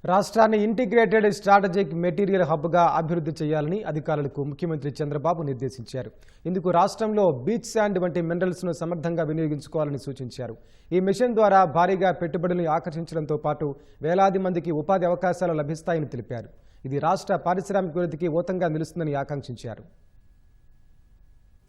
రాష్ట్రాన్ని integrated strategic material హబ్గా అభివృద్ధి చేయాలని అధికారులకు ముఖ్యమంత్రి చంద్రబాబు నిర్దేశించారు. ఇందుకు రాష్ట్రంలో బీచ్ శాండ్ వంటి మినరల్స్ను సమర్థంగా వినియోగించుకోవాలని సూచించారు. ఈ మిషన్ ద్వారా భారీగా పెట్టుబడులను ఆకర్షించడంతో పాటు వేలాది మందికి ఉపాధి అవకాశాలు లభిస్తాయని తెలిపారు. ఇది రాష్ట్ర పారిశ్రామికాభివృద్ధికి ఊతంగా నిలుస్తుందని ఆకాంక్షించారు.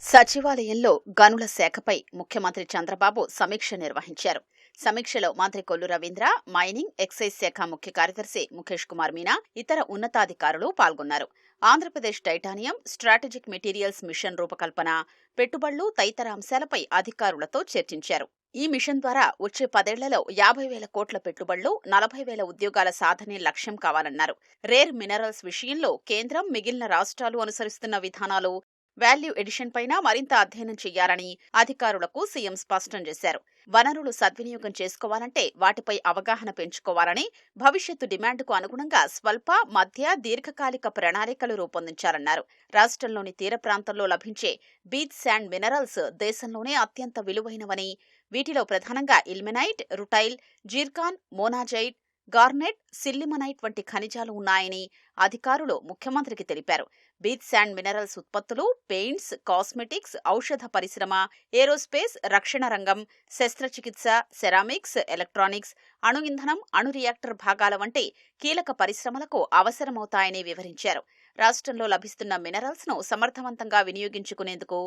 సచివాలయంలో గనుల శాఖపై ముఖ్యమంత్రి చంద్రబాబు సమీక్ష నిర్వహించారు. సమీక్షలో మంత్రి కొల్లు రవీంద్ర, మైనింగ్, ఎక్సైజ్ శాఖ ముఖ్య కార్యదర్శి ముఖేష్ కుమార్ మీనా, ఇతర ఉన్నతాధికారులు పాల్గొన్నారు. Andhra Pradesh titanium strategic materials mission రూపకల్పన, పెట్టుబడులు తదితర అంశాలపై అధికారులతో చర్చించారు. ఈ మిషన్ ద్వారా వచ్చే 10 ఏళ్లలో 50,000 కోట్ల పెట్టుబడులు, 40,000 ఉద్యోగాల సాధనే లక్ష్యం కావాలన్నారు. రేర్ మినరల్స్ విషయంలో కేంద్రం, మిగిలిన రాష్ట్రాలు అనుసరిస్తున్న విధానాలు, వాల్యూ ఎడిషన్ పైన మరింత అధ్యయనం చేయాలని అధికారులకు సీఎం స్పష్టం చేశారు. వనరులు సద్వినియోగం చేసుకోవాలంటే వాటిపై అవగాహన పెంచుకోవాలని, భవిష్యత్తు డిమాండ్కు అనుగుణంగా స్వల్ప, మధ్య, దీర్ఘకాలిక ప్రణాళికలు రూపొందించాలన్నారు. రాష్ట్రంలోని తీర ప్రాంతంలో లభించే బీచ్ శాండ్ మినరల్స్ దేశంలోనే అత్యంత విలువైనవని, వీటిలో ప్రధానంగా ilmenite, rutile, zircon, monazite, garnet, sillimanite వంటి ఖనిజాలు ఉన్నాయని అధికారులు ముఖ్యమంత్రికి తెలిపారు. బీచ్ శాండ్ మినరల్స్ ఉత్పత్తులు పెయింట్స్, కాస్మెటిక్స్, ఔషధ పరిశ్రమ, ఏరోస్పేస్, రక్షణ రంగం, శస్త్రచికిత్స, సెరామిక్స్, ఎలక్ట్రానిక్స్, అణు ఇంధనం, అణు రియాక్టర్ భాగాల వంటి కీలక పరిశ్రమలకు అవసరమవుతాయని వివరించారు. రాష్ట్రంలో లభిస్తున్న మినరల్స్ ను సమర్థవంతంగా వినియోగించుకునేందుకు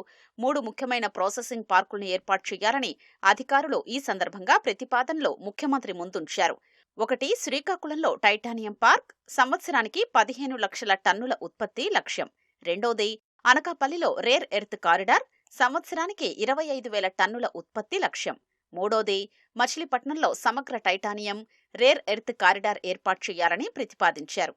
3 ముఖ్యమైన ప్రాసెసింగ్ పార్కులను ఏర్పాటు చేయాలని అధికారులు ఈ సందర్భంగా ప్రతిపాదనలో ముఖ్యమంత్రి ముందుంచారు. 1. శ్రీకాకుళంలో టైటానియం పార్క్, సంవత్సరానికి 15 లక్షల టన్నుల ఉత్పత్తి లక్ష్యం. 2. అనకాపల్లిలో రేర్ ఎర్త్ కారిడార్, సంవత్సరానికి 25,000 టన్నుల ఉత్పత్తి లక్ష్యం. 3. మచిలీపట్నంలో సమగ్ర టైటానియం, రేర్ ఎర్త్ కారిడార్ ఏర్పాటు చేయాలని ప్రతిపాదించారు.